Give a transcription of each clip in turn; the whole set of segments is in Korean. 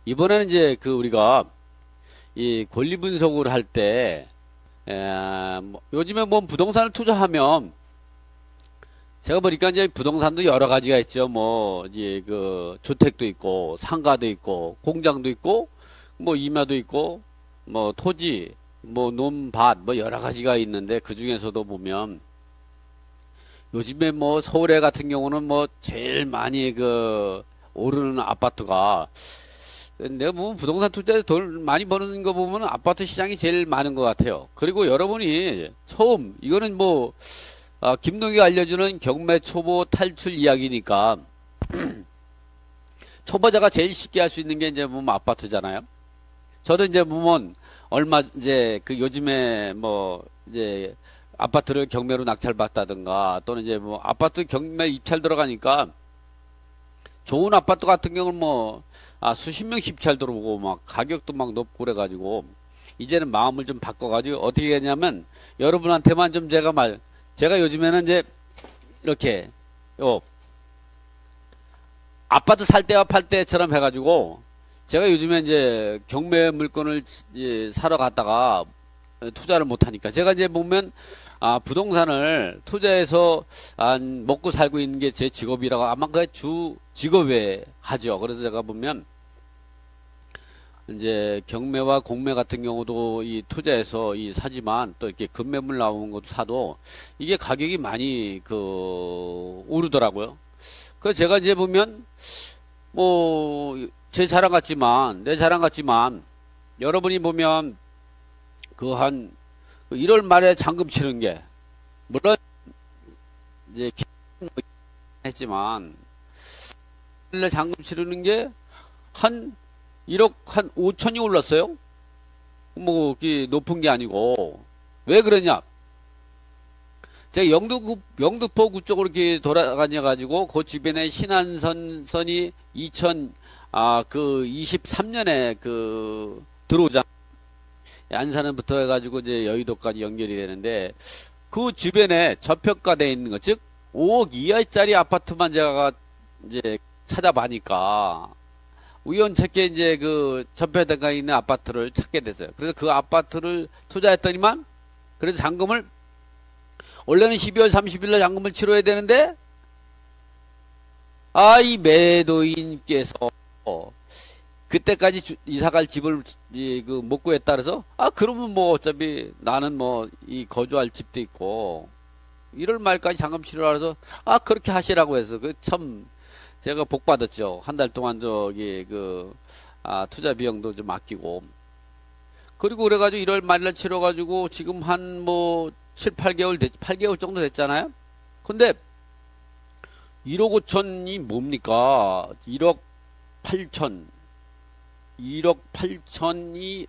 이번에는 이제 우리가 이 권리 분석을 할 때, 뭐 요즘에 뭐 부동산을 투자하면 제가 보니까 이제 부동산도 여러 가지가 있죠. 뭐, 이제 주택도 있고, 상가도 있고, 공장도 있고, 뭐, 임야도 있고, 뭐, 토지, 뭐, 논밭, 뭐, 여러 가지가 있는데, 그 중에서도 보면, 요즘에 뭐, 서울에 같은 경우는 뭐, 제일 많이 오르는 아파트가, 내가 뭐, 부동산 투자에 돈 많이 버는 거 보면 아파트 시장이 제일 많은 것 같아요. 그리고 여러분이 처음, 이거는 뭐, 김동희가 알려주는 경매 초보 탈출 이야기니까 초보자가 제일 쉽게 할 수 있는 게 이제 보면 아파트잖아요. 저도 이제 보면 얼마 이제 요즘에 뭐 이제 아파트를 경매로 낙찰받다든가 또는 이제 뭐 아파트 경매 입찰 들어가니까 좋은 아파트 같은 경우는 뭐 수십 명 입찰 들어오고 막 가격도 막 높고 그래가지고 이제는 마음을 좀 바꿔가지고 어떻게 했냐면 여러분한테만 좀 제가 요즘에는 이제 이렇게 아파트 살 때와 팔 때처럼 해가지고 제가 요즘에 이제 경매 물건을 사러 갔다가 투자를 못하니까 제가 이제 보면 부동산을 투자해서 먹고 살고 있는 게 제 직업이라고 아마 그 주 직업에 하죠. 그래서 제가 보면 이제 경매와 공매 같은 경우도 이 투자해서 사지만 또 이렇게 급매물 나오는 것도 사도 이게 가격이 많이 오르더라고요. 그래서 제가 이제 보면 뭐 제 자랑 같지만 내 자랑 같지만 여러분이 보면 한 1월 말에 잔금 치른 게 물론 이제 했지만 잔금 치르는 게 한 1억 한 5천이 올랐어요. 뭐 높은 게 아니고 왜 그러냐? 제가 영등포구 쪽으로 이렇게 돌아다녀 가지고 그 주변에 신안선이 23년에 들어오자 안산부터 해가지고 이제 여의도까지 연결이 되는데 그 주변에 저평가되어 있는 것, 즉 5억 이하짜리 아파트만 제가 이제 찾아봐니까 우연찮게 이제 저평가되어 있는 아파트를 찾게 됐어요. 그래서 그 아파트를 투자했더니만 그래서 잔금을 원래는 12월 30일 날 잔금을 치러야 되는데 이 매도인께서 그때까지 이사갈 집을 못 구했다 그래서 그러면 뭐 어차피 나는 뭐 거주할 집도 있고 1월 말까지 잔금 치르라 그래서 그렇게 하시라고 해서 참 제가 복 받았죠. 한 달 동안 투자 비용도 좀 아끼고 그리고 그래가지고 1월 말날 치러가지고 지금 한 뭐 7, 8개월 정도 됐잖아요. 근데 1억 5천이 뭡니까? 1억 8천. 1억 8천이,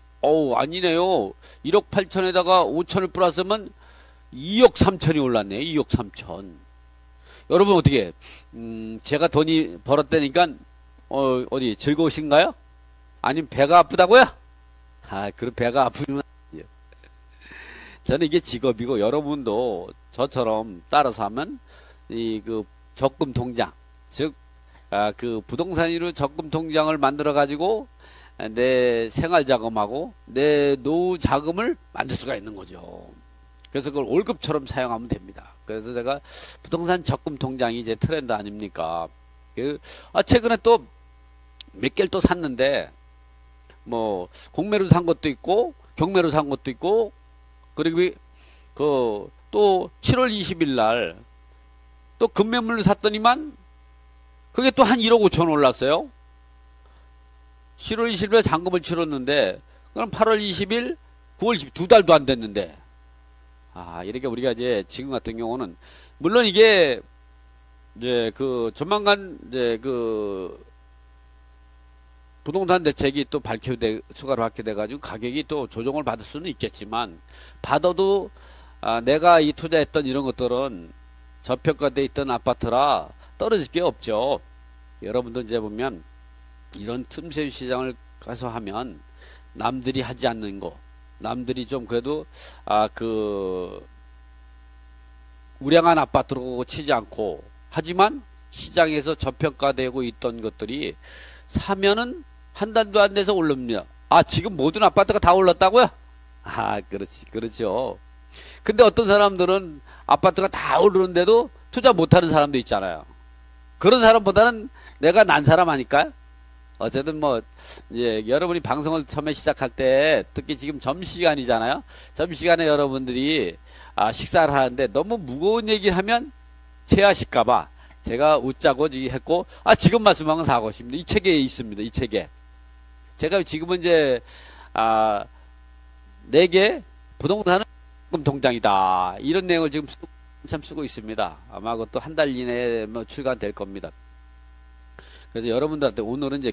아니네요. 1억 8천에다가 5천을 플러스하면 2억 3천이 올랐네. 2억 3천. 여러분 어떻게, 제가 돈이 벌었다니까, 어디 즐거우신가요? 아니면 배가 아프다고요? 그럼 배가 아프면 저는 이게 직업이고 여러분도 저처럼 따라서 하면 적금 통장 즉 부동산으로 적금 통장을 만들어 가지고 내 생활 자금하고 내 노후 자금을 만들 수가 있는 거죠. 그래서 그걸 월급처럼 사용하면 됩니다. 그래서 제가 부동산 적금 통장이 이제 트렌드 아닙니까? 최근에 또 몇 개를 또 샀는데 뭐 공매로 산 것도 있고 경매로 산 것도 있고 그리고 또 7월 20일 날 또 급매물을 샀더니만 그게 또 한 1억 5천 올랐어요. 7월 20일 잔금을 치렀는데 그럼 8월 20일 9월 20일 두 달도 안 됐는데 이렇게 우리가 이제 지금 같은 경우는 물론 이게 이제 조만간 이제 부동산 대책이 또 추가로 받게 돼가지고 가격이 또 조정을 받을 수는 있겠지만 받아도 내가 투자했던 이런 것들은 저평가돼 있던 아파트라 떨어질 게 없죠. 여러분도 이제 보면 이런 틈새 시장을 가서 하면 남들이 하지 않는 거, 남들이 좀 그래도 우량한 아파트로 치지 않고 하지만 시장에서 저평가되고 있던 것들이 사면은 한 달도 안 돼서 올릅니다. 아, 지금 모든 아파트가 다 올랐다고요? 아, 그렇죠. 근데 어떤 사람들은 아파트가 다 오르는데도 투자 못하는 사람도 있잖아요. 그런 사람보다는 내가 난 사람 아닐까요? 어쨌든 뭐 이제 여러분이 방송을 처음에 시작할 때 특히 지금 점심시간이잖아요. 점심시간에 여러분들이 식사를 하는데 너무 무거운 얘기를 하면 체하실까봐 제가 웃자고 했고, 지금 말씀한 건 사고십니다. 이 책에 있습니다. 이 책에 제가 지금은 이제 내게 부동산은 통장이다 이런 내용을 지금 참 쓰고 있습니다. 아마 그것도 한 달 이내에 뭐 출간될 겁니다. 그래서 여러분들한테 오늘은 이제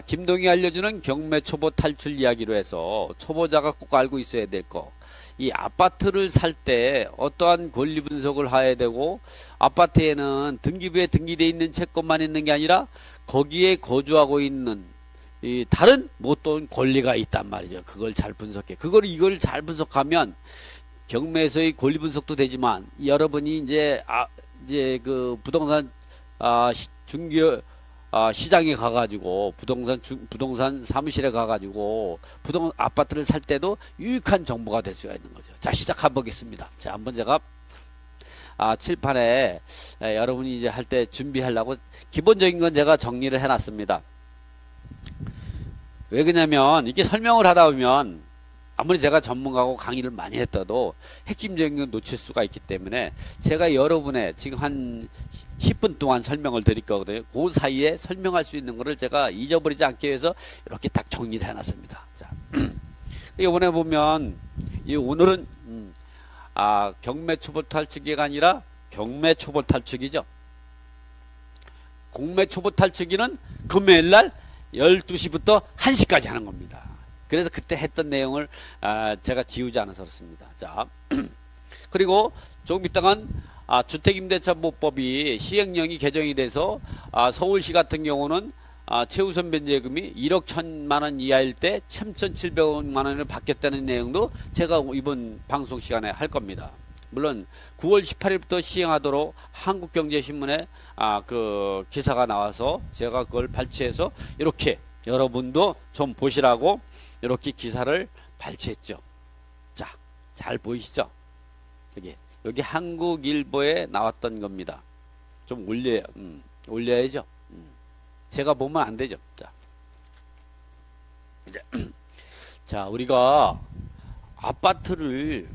김동희 알려주는 경매 초보 탈출 이야기로 해서 초보자가 꼭 알고 있어야 될 거. 이 아파트를 살 때 어떠한 권리 분석을 해야 되고, 아파트에는 등기부에 등기되어 있는 채권만 있는 게 아니라 거기에 거주하고 있는 이 다른 어떤 권리가 있단 말이죠. 그걸 잘 분석해. 이걸 잘 분석하면 경매에서의 권리 분석도 되지만, 여러분이 이제 그 부동산 시장에 가가지고 부동산 사무실에 가가지고 아파트를 살 때도 유익한 정보가 될 수가 있는 거죠. 자, 시작해 보겠습니다. 자, 한번 제가 칠판에 여러분이 이제 할 때 준비하려고 기본적인 건 제가 정리를 해놨습니다. 왜 그러냐면 이게 설명을 하다 보면 아무리 제가 전문가고 강의를 많이 했어도 핵심적인 건 놓칠 수가 있기 때문에 제가 여러분의 지금 한 10분 동안 설명을 드릴 거거든요. 그 사이에 설명할 수 있는 거를 제가 잊어버리지 않기 위해서 이렇게 딱 정리를 해놨습니다. 자, 이번에 보면 오늘은 경매 초보 탈출기가 아니라 경매 초보 탈출기죠. 공매 초보 탈출기는 금요일날 12시부터 1시까지 하는 겁니다. 그래서 그때 했던 내용을 제가 지우지 않아서 그렇습니다. 자, 그리고 조금 있다간 주택임대차보호법이 시행령이 개정이 돼서 서울시 같은 경우는 최우선 변제금이 1억 1천만원 이하일 때 3,700만원을 받겠다는 내용도 제가 이번 방송 시간에 할 겁니다. 물론 9월 18일부터 시행하도록 한국경제신문에 그 기사가 나와서 제가 그걸 발췌해서 이렇게 여러분도 좀 보시라고 이렇게 기사를 발췌했죠. 자, 잘 보이시죠? 여기 한국일보에 나왔던 겁니다. 좀 올려야죠. 제가 보면 안 되죠. 자, 우리가 아파트를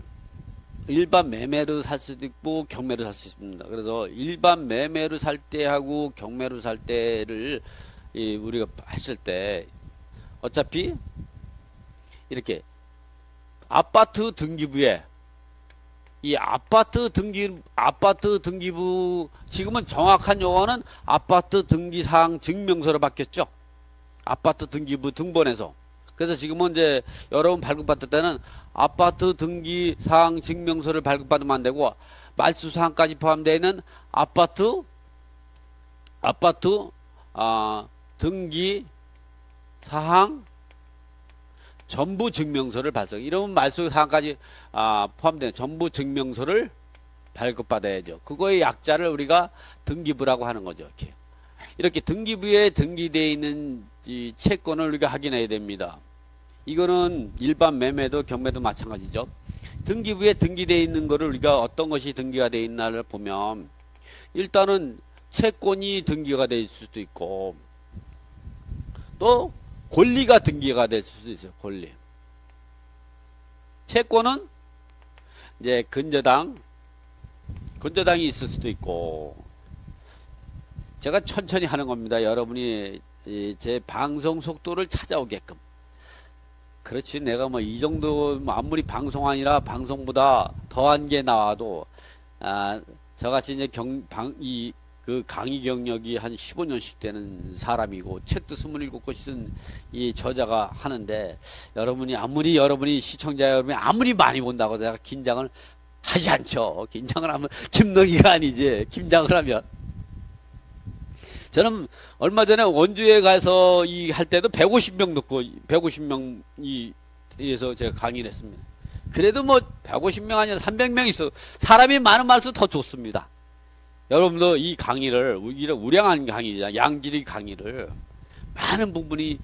일반 매매로 살 수도 있고 경매로 살 수 있습니다. 그래서 일반 매매로 살 때하고 경매로 살 때를 우리가 했을 때 어차피 이렇게 아파트 등기부에 아파트 등기부 지금은 정확한 용어는 아파트 등기사항 증명서로 바뀌었죠. 아파트 등기부 등본에서. 그래서 지금은 이제 여러분 발급받을 때는 아파트 등기사항 증명서를 발급받으면 안 되고 말수사항까지 포함되어 있는 아파트 등기사항 전부 증명서를 발송. 이러면 말수사항까지 포함된 전부 증명서를 발급받아야죠. 그거의 약자를 우리가 등기부라고 하는 거죠. 이렇게 등기부에 등기되어 있는 이 채권을 우리가 확인해야 됩니다. 이거는 일반 매매도 경매도 마찬가지죠. 등기부에 등기되어 있는 거를 우리가 어떤 것이 등기가 되어 있나를 보면 일단은 채권이 등기가 될 수도 있고 또 권리가 등기가 될 수도 있어요. 권리. 채권은 이제 근저당이 있을 수도 있고. 제가 천천히 하는 겁니다. 여러분이 제 방송 속도를 찾아오게끔. 그렇지, 내가 뭐 이 정도 아무리 방송 아니라 방송보다 더한 게 나와도 저같이 이제 그 강의 경력이 한 15년씩 되는 사람이고 책도 27권 쓴 이 저자가 하는데 여러분이 시청자 여러분이 아무리 많이 본다고 제가 긴장을 하지 않죠. 긴장을 하면 김능희가 아니지. 긴장을 하면 저는 얼마 전에 원주에 가서 할 때도 150명 넣고 150명에서 제가 강의를 했습니다. 그래도 뭐 150명 아니라 300명 있어. 사람이 많은 말수록 더 좋습니다. 여러분도 이 강의를 우량한 강의잖아. 양질의 강의를 많은 부분이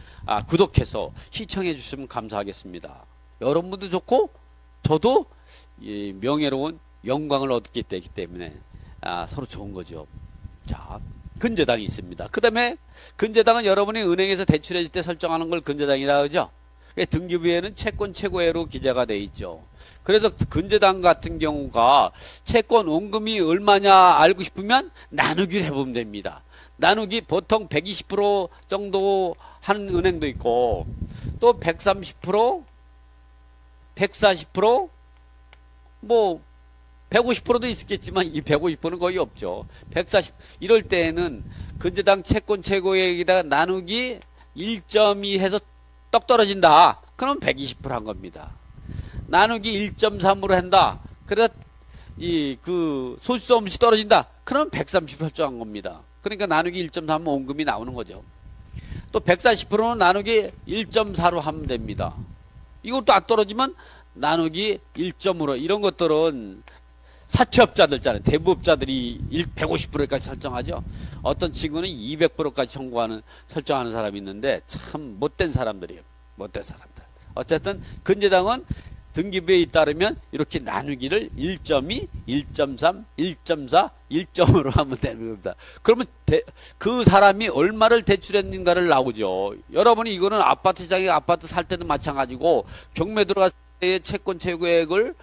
구독해서 시청해 주시면 감사하겠습니다. 여러분도 좋고 저도 이 명예로운 영광을 얻게 되기 때문에 서로 좋은 거죠. 자, 근저당이 있습니다. 그 다음에 근저당은 여러분이 은행에서 대출해줄 때 설정하는 걸 근저당이라 그러죠. 등기부에는 채권 최고액으로 기재가 돼 있죠. 그래서 근저당 같은 경우가 채권 원금이 얼마냐 알고 싶으면 나누기를 해보면 됩니다. 나누기 보통 120% 정도 하는 은행도 있고 또 130%, 140%, 뭐 150%도 있겠지만 이 150%는 거의 없죠. 140 이럴 때에는 근저당 채권 최고액에다가 나누기 1.2 해서 떡 떨어진다. 그럼 120%한 겁니다. 나누기 1.3으로 한다. 그래서 그 소수점 없이 떨어진다. 그럼 130 설정한 겁니다. 그러니까 나누기 1.3은 원금이 나오는 거죠. 또 140%는 나누기 1.4로 하면 됩니다. 이것도 안 떨어지면 나누기 1.5로 이런 것들은 사채업자들 있잖아요. 대부업자들이 150%까지 설정하죠. 어떤 친구는 200%까지 설정하는 사람이 있는데 참 못된 사람들이에요. 못된 사람들. 어쨌든 근저당은 등기부에 따르면 이렇게 나누기를 1.2, 1.3, 1.4, 1.5로 하면 되는 겁니다. 그러면 그 사람이 얼마를 대출했는가를 나오죠. 여러분이 이거는 아파트 시장에 아파트 살 때도 마찬가지고 경매 들어갔을 때 채권 최고액을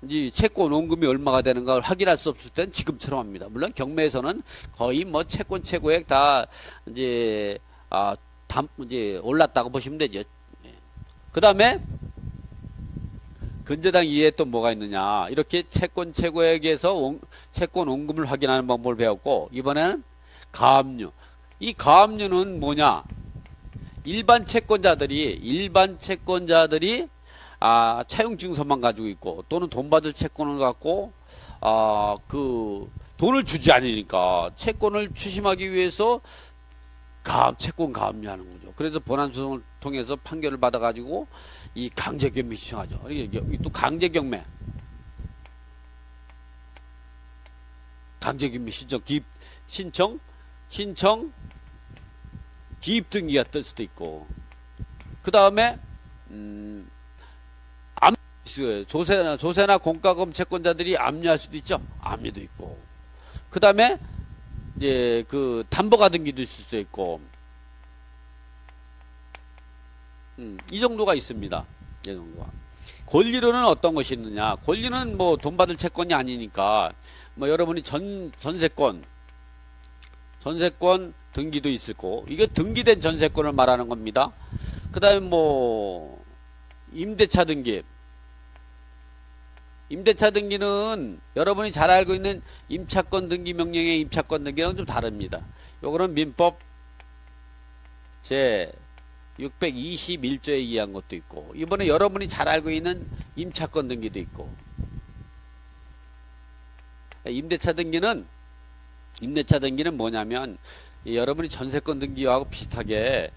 이제 채권 원금이 얼마가 되는가 확인할 수 없을 땐 지금처럼 합니다. 물론 경매에서는 거의 뭐 채권 최고액 다 이제 이제 올랐다고 보시면 되죠. 그 다음에 근저당 이외에 또 뭐가 있느냐. 이렇게 채권 최고액에서 채권 원금을 확인하는 방법을 배웠고 이번에는 가압류. 이 가압류는 뭐냐. 일반 채권자들이 차용증서만 가지고 있고 또는 돈 받을 채권을 갖고 그 돈을 주지 않으니까 채권을 추심하기 위해서 채권 가압류하는 거죠. 그래서 본안소송을 통해서 판결을 받아가지고 이 강제경매 신청하죠. 또 강제경매 신청 기입 등기가 뜰 수도 있고 그 다음에 조세나 공과금 채권자들이 압류할 수도 있죠. 압류도 있고 그 다음에 이제 그 담보가 등기도 있을 수도 있고 이 정도가 있습니다. 이 정도가. 권리로는 어떤 것이 있느냐. 권리는 뭐 돈 받을 채권이 아니니까 뭐 여러분이 전세권 등기도 있을 거고 이게 등기된 전세권을 말하는 겁니다. 그 다음에 뭐 임대차 등기는 여러분이 잘 알고 있는 임차권 등기 명령의 임차권 등기랑 좀 다릅니다. 요거는 민법 제 621조에 의한 것도 있고 이번에 여러분이 잘 알고 있는 임차권 등기도 있고 임대차 등기는 뭐냐면 여러분이 전세권 등기하고 비슷하게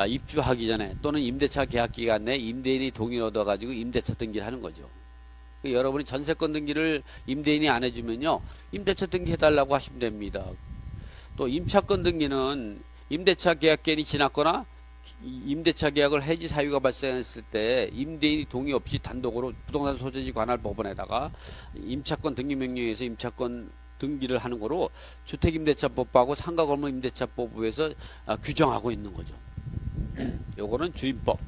입주하기 전에 또는 임대차 계약 기간 내에 임대인이 동의를 얻어가지고 임대차 등기를 하는 거죠. 여러분이 전세권 등기를 임대인이 안 해주면요 임대차 등기 해달라고 하시면 됩니다. 또 임차권 등기는 임대차 계약 기간이 지났거나 임대차 계약을 해지 사유가 발생했을 때 임대인이 동의 없이 단독으로 부동산 소재지 관할 법원에다가 임차권 등기 명령에서 임차권 등기를 하는 거로 주택임대차법하고 상가건물임대차법에서 규정하고 있는 거죠. 요거는 주임법,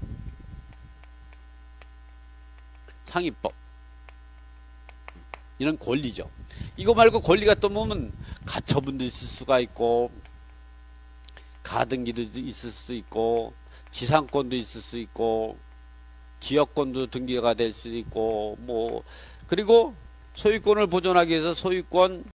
상위법 이런 권리죠. 이거 말고 권리가 또 보면 가처분도 있을 수가 있고 가등기도 있을 수 있고 지상권도 있을 수 있고 지역권도 등기가 될 수 있고 뭐 그리고 소유권을 보존하기 위해서 소유권